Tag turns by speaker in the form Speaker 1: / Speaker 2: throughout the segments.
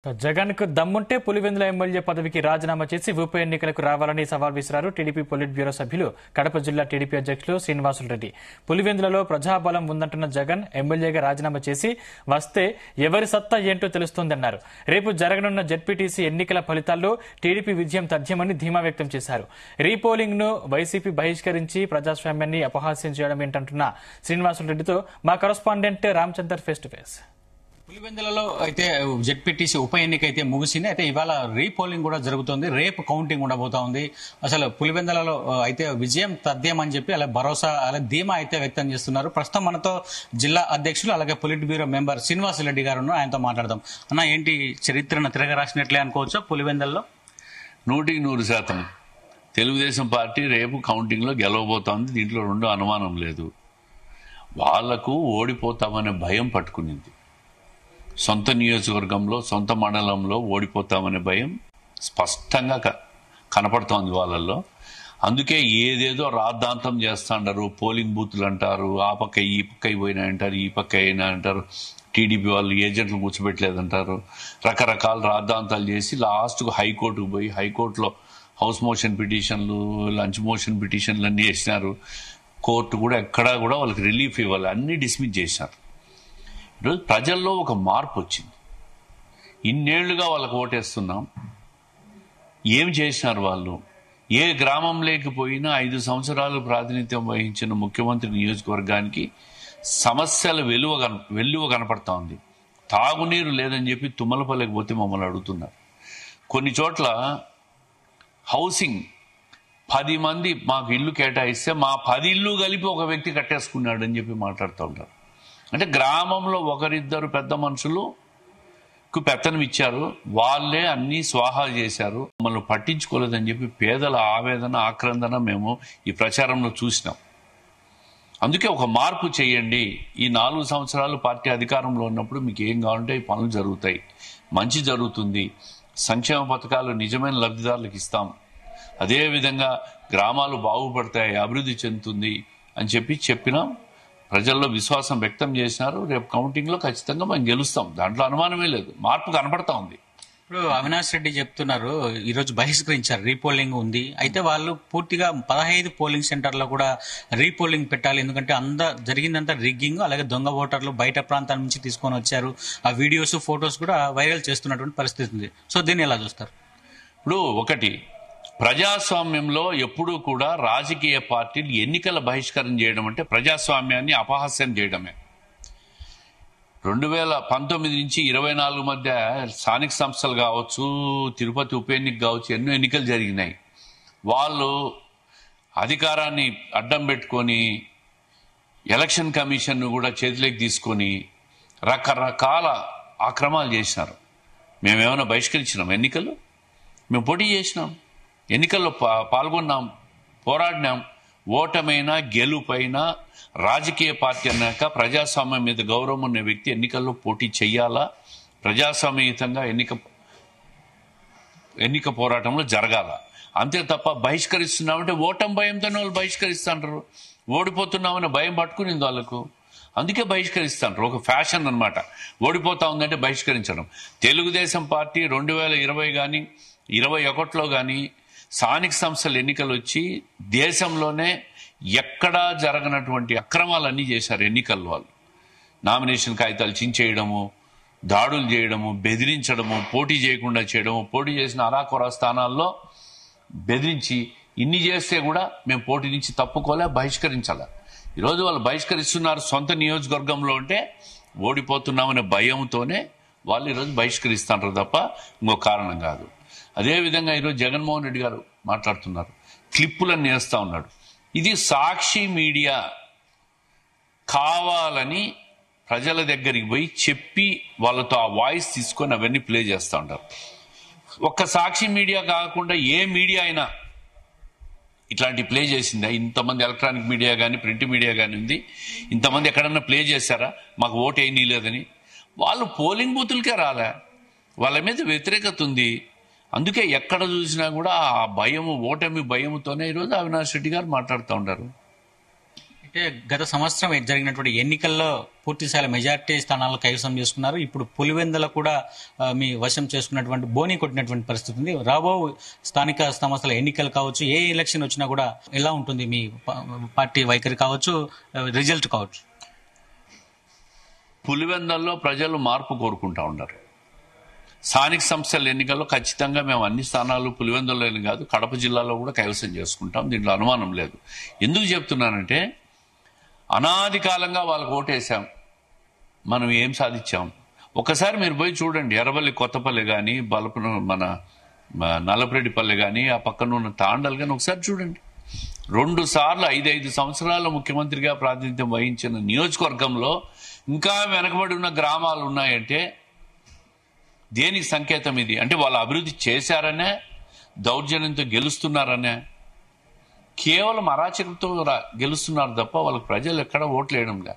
Speaker 1: జగన్ కు దమ్ముంటే పులివెందుల ఎమ్మెల్యే పదవికి రాజీనామా చేసి ఉప ఎన్నికలకు రావాలని సవాల్ విసిరారు టీడీపీ పొలిట్ బ్యూరో సభ్యులు కడప జిల్లా టీడీపీ అధ్యక్షులు శ్రీనివాసులరెడ్డి. పులివెందులలో ప్రజాబలం ఉందంటున్న జగన్ ఎమ్మెల్యేగా రాజీనామా చేసి వస్తే ఎవరి సత్తా ఏంటో తెలుస్తోందన్నారు. రేపు జరగనున్న జెడ్పీటీసీ ఎన్నికల ఫలితాల్లో టీడీపీ విజయం తథ్యమని ధీమా వ్యక్తం చేశారు. రీపోలింగ్ ను వైసీపీ బహిష్కరించి ప్రజాస్వామ్యాన్ని అపహాస్యం చేయడం ఏంటంటున్న శ్రీనివాసులరెడ్డితో మా correspondent Ramachandar face to face.
Speaker 2: పులివెందులలో అయితే జెడ్పీటీసీ ఉప ఎన్నిక అయితే ముగిసింది. అయితే ఇవాళ రీపోలింగ్ కూడా జరుగుతుంది. రేపు కౌంటింగ్ ఉండబోతా ఉంది. అసలు పులివెందులలో అయితే విజయం తథ్యం అని చెప్పి అలా భరోసా అలా ధీమా అయితే వ్యక్తం చేస్తున్నారు. ప్రస్తుతం మనతో జిల్లా అధ్యక్షులు అలాగే పొలిట్ బ్యూరో మెంబర్ శ్రీనివాసులరెడ్డి గారు ఉన్నారు. ఆయనతో మాట్లాడదాం. అన్న, ఏంటి చరిత్రను తిరగ రాసినట్లే అనుకోవచ్చా పులివెందులలో?
Speaker 3: 100% తెలుగుదేశం పార్టీ రేపు కౌంటింగ్లో గెలవబోతోంది. దీంట్లో రెండో అనుమానం లేదు. వాళ్లకు ఓడిపోతామనే భయం పట్టుకునింది. సొంత నియోజకవర్గంలో సొంత మండలంలో ఓడిపోతామనే భయం స్పష్టంగా కనపడుతోంది వాళ్ళల్లో. అందుకే ఏదేదో రాద్ధాంతం చేస్తాంటారు. పోలింగ్ బూత్లు అంటారు, ఆ పక్క ఈ పక్క పోయినా అంటారు, ఈ పక్క అయినా అంటారు. టీడీపీ వాళ్ళు ఏజెంట్లు కూర్చోబెట్టలేదంటారు. రకరకాల రాద్ధాంతాలు చేసి లాస్ట్కు హైకోర్టుకు పోయి హైకోర్టులో హౌస్ మోషన్ పిటిషన్లు, లంచ్ మోషన్ పిటిషన్లు అన్నీ వేసినారు. కోర్టు కూడా ఎక్కడా కూడా వాళ్ళకి రిలీఫ్ ఇవ్వాలి, అన్నీ డిస్మిస్ చేశారు. ఈరోజు ప్రజల్లో ఒక మార్పు వచ్చింది. ఇన్నేళ్లుగా వాళ్ళకు ఓటేస్తున్నాం. ఏం చేసినారు వాళ్ళు? ఏ గ్రామంలోకి పోయినా 5 సంవత్సరాలు ప్రాతినిధ్యం వహించిన ముఖ్యమంత్రి నియోజకవర్గానికి సమస్యల వెల్లువ కనపడతా ఉంది. తాగునీరు లేదని చెప్పి తుమ్మలపల్లికి పోతే మమ్మల్ని అడుగుతున్నారు. కొన్ని చోట్ల హౌసింగ్ 10 మంది మాకు ఇల్లు కేటాయిస్తే మా 10 ఇల్లు కలిపి ఒక వ్యక్తి కట్టేసుకున్నాడు అని చెప్పి మాట్లాడుతూ ఉంటారు. అంటే గ్రామంలో ఒకరిద్దరు పెద్ద మనుషులకు పెత్తనం ఇచ్చారు, వాళ్ళే అన్నీ స్వాహా చేశారు, మమ్మల్ని పట్టించుకోలేదని చెప్పి పేదల ఆవేదన ఆక్రందన మేము ఈ ప్రచారంలో చూసినాం. అందుకే ఒక మార్పు చేయండి. ఈ 4 సంవత్సరాలు పార్టీ అధికారంలో ఉన్నప్పుడు మీకు ఏం కావాలంటే ఈ పనులు జరుగుతాయి, మంచి జరుగుతుంది, సంక్షేమ పథకాలు నిజమైన లబ్ధిదారులకు ఇస్తాం, అదేవిధంగా గ్రామాలు బాగుపడతాయి, అభివృద్ధి చెందుతుంది అని చెప్పినాం. ప్రజల్లో విశ్వాసం వ్యక్తం చేసినారు. రేపు కౌంటింగ్ లో ఖచ్చితంగా మనం గెలుస్తాం, దాంట్లో అనుమానమే లేదు. మార్పు కనపడతా ఉంది.
Speaker 2: ఇప్పుడు అవినాష్ రెడ్డి చెప్తున్నారు ఈరోజు బహిష్కరించారు, రీపోలింగ్ ఉంది. అయితే వాళ్ళు పూర్తిగా 15 పోలింగ్ సెంటర్లో కూడా రీపోలింగ్ పెట్టాలి, ఎందుకంటే జరిగిందంతా రిగ్గింగ్, అలాగే దొంగ ఓటర్లు బయట ప్రాంతాల నుంచి తీసుకొని వచ్చారు. ఆ వీడియోస్ ఫొటోస్ కూడా వైరల్ చేస్తున్నటువంటి పరిస్థితి ఉంది. సో దీన్ని ఎలా చూస్తారు?
Speaker 3: ఇప్పుడు ఒకటి, ప్రజాస్వామ్యంలో ఎప్పుడూ కూడా రాజకీయ పార్టీలు ఎన్నికల బహిష్కరణ చేయడం అంటే ప్రజాస్వామ్యాన్ని అపహాస్యం చేయడమే. 2019 నుంచి 24 మధ్య స్థానిక సంస్థలు కావచ్చు, తిరుపతి ఉప ఎన్నిక కావచ్చు, ఎన్నో ఎన్నికలు జరిగినాయి. వాళ్ళు అధికారాన్ని అడ్డం పెట్టుకొని ఎలక్షన్ కమిషన్ను కూడా చేతిలోకి తీసుకొని రకరకాల అక్రమాలు చేసినారు. మేమేమైనా బహిష్కరించినాం ఎన్నికలు? మేము పోటీ చేసినాం, ఎన్నికల్లో పాల్గొన్నాం, పోరాడినాం. ఓటమైనా గెలుపైనా రాజకీయ పార్టీ అన్నాక ప్రజాస్వామ్యం మీద గౌరవం ఉన్న వ్యక్తి ఎన్నికల్లో పోటీ చెయ్యాలా, ప్రజాస్వామ్యయుతంగా ఎన్నిక పోరాటంలో జరగాల. అంతే తప్ప బహిష్కరిస్తున్నామంటే ఓటమి భయంతోనే వాళ్ళు బహిష్కరిస్తుంటారు. ఓడిపోతున్నామని భయం పట్టుకునింది వాళ్ళకు, అందుకే బహిష్కరిస్తుంటారు. ఒక ఫ్యాషన్ అనమాట. ఓడిపోతా ఉందంటే బహిష్కరించడం. తెలుగుదేశం పార్టీ 2020 కానీ 2021లో కానీ స్థానిక సంస్థల ఎన్నికలు వచ్చి దేశంలోనే ఎక్కడా జరగనటువంటి అక్రమాలన్నీ చేశారు ఎన్నికల్లో. వాళ్ళు నామినేషన్ కాగితాలు చించేయడము, దాడులు చేయడము, బెదిరించడము, పోటీ చేయకుండా చేయడము, పోటీ చేసిన అరాకొర స్థానాల్లో బెదిరించి ఇన్ని చేస్తే కూడా మేము పోటీ నుంచి తప్పుకోలే, బహిష్కరించాల. ఈరోజు వాళ్ళు బహిష్కరిస్తున్నారు సొంత నియోజకవర్గంలో ఉంటే ఓడిపోతున్నామనే భయంతోనే వాళ్ళు ఈరోజు బహిష్కరిస్తున్నారు తప్ప ఇంకో కారణం కాదు. అదేవిధంగా ఈరోజు జగన్మోహన్ రెడ్డి గారు మాట్లాడుతున్నారు, క్లిప్పులను నేస్తా ఉన్నాడు. ఇది సాక్షి మీడియా కావాలని ప్రజల దగ్గరికి పోయి చెప్పి వాళ్ళతో ఆ వాయిస్ తీసుకొని అవన్నీ ప్లే చేస్తూ ఉంటారు. ఒక్క సాక్షి మీడియా కాకుండా ఏ మీడియా అయినా ఇట్లాంటి ప్లే చేసిందా? ఇంతమంది ఎలక్ట్రానిక్ మీడియా కానీ ప్రింట్ మీడియా కానీ ఉంది, ఇంతమంది ఎక్కడన్నా ప్లే చేశారా మాకు ఓటు ఏమీ లేదని? వాళ్ళు పోలింగ్ బూతులకే రాలే, వాళ్ళ మీద వ్యతిరేకత ఉంది. అందుకే ఎక్కడ చూసినా కూడా ఆ భయము, ఓటమి భయముతోనే ఈరోజు అవినాష్ రెడ్డి గారు మాట్లాడుతూ ఉంటారు.
Speaker 2: అయితే గత సంవత్సరం జరిగినటువంటి ఎన్నికల్లో పూర్తి స్థాయి మెజార్టీ స్థానాలను కైవసం చేసుకున్నారు. ఇప్పుడు పులివెందుల కూడా మీ వశం చేసుకున్నటువంటి బోని కొట్టినటువంటి పరిస్థితి ఉంది. రాబో స్థానిక సంస్థల ఎన్నికలు కావచ్చు, ఏ ఎలక్షన్ వచ్చినా కూడా ఎలా ఉంటుంది మీ పార్టీ వైఖరి కావచ్చు, రిజల్ట్ కావచ్చు?
Speaker 3: పులివెందుల్లో ప్రజలు మార్పు కోరుకుంటా ఉన్నారు. స్థానిక సంస్థల ఎన్నికల్లో ఖచ్చితంగా మేము అన్ని స్థానాలు పులివెందులని కాదు కడప జిల్లాలో కూడా కైవసం చేసుకుంటాం. దీంట్లో అనుమానం లేదు. ఎందుకు చెప్తున్నానంటే అనాది కాలంగా వాళ్ళకు ఓటేసాం, మనం ఏం సాధించాం. ఒకసారి మీరు పోయి చూడండి, ఎర్రబల్లి కొత్తపల్లి కానీ మన నల్లపరెడ్డిపల్లి కానీ ఆ పక్కన ఉన్న తాండలు కానీ ఒకసారి చూడండి. 2 సార్లు 5 సంవత్సరాల ముఖ్యమంత్రిగా ప్రాతినిధ్యం వహించిన నియోజకవర్గంలో ఇంకా వెనకబడి ఉన్న గ్రామాలు ఉన్నాయంటే దేనికి సంకేతం ఇది? అంటే వాళ్ళు అభివృద్ధి చేశారనే, దౌర్జన్యంతో గెలుస్తున్నారనే, కేవలం అరాచకంతో గెలుస్తున్నారు తప్ప వాళ్ళకి ప్రజలు ఎక్కడ ఓట్లు వేయడంగా.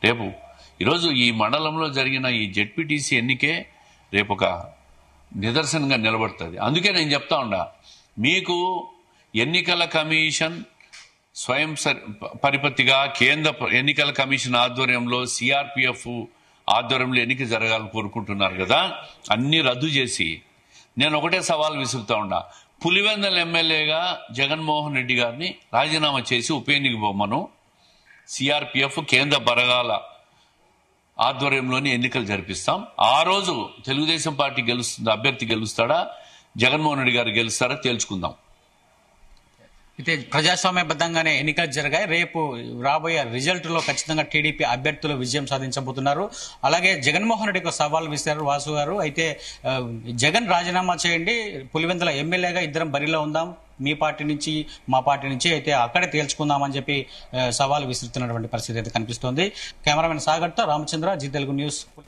Speaker 3: రేపు ఈరోజు ఈ మండలంలో జరిగిన ఈ జెడ్పీటీసీ ఎన్నికే రేపు ఒక నిదర్శనంగా నిలబడుతుంది. అందుకే నేను చెప్తా ఉండా, మీకు ఎన్నికల కమిషన్ స్వయం పరిపత్తిగా కేంద్ర ఎన్నికల కమిషన్ ఆధ్వర్యంలో సిఆర్పిఎఫ్ ఆధ్వర్యంలో ఎన్నిక జరగాలని కోరుకుంటున్నారు కదా, అన్ని రద్దు చేసి నేను ఒకటే సవాల్ విసురుతా ఉండా, పులివెందుల ఎమ్మెల్యేగా జగన్మోహన్ రెడ్డి గారిని రాజీనామా చేసి ఉప ఎన్నిక బొమ్మను సిఆర్పిఎఫ్ కేంద్ర బలగాల ఆధ్వర్యంలోని ఎన్నికలు జరిపిస్తాం. ఆ రోజు తెలుగుదేశం పార్టీ గెలుస్తుంది, అభ్యర్థి గెలుస్తాడా, జగన్మోహన్ రెడ్డి గారు గెలుస్తారా తేల్చుకుందాం.
Speaker 2: అయితే ప్రజాస్వామ్యబద్ధంగానే ఎన్నికలు జరిగాయి. రేపు రాబోయే రిజల్ట్ లో ఖచ్చితంగా టీడీపీ అభ్యర్థులు విజయం సాధించబోతున్నారు. అలాగే జగన్మోహన్ రెడ్డికి సవాల్ విసిరారు వాసు గారు. అయితే జగన్ రాజీనామా చేయండి, పులివెందుల ఎమ్మెల్యేగా ఇద్దరం బరిలో ఉందాం, మీ పార్టీ నుంచి మా పార్టీ నుంచి, అయితే అక్కడే తేల్చుకుందామని చెప్పి సవాల్ విసురుతున్నటువంటి పరిస్థితి అయితే కనిపిస్తోంది. కెమెరామెన్ సాగర్తో రామచంద్ర, జీ తెలుగు న్యూస్.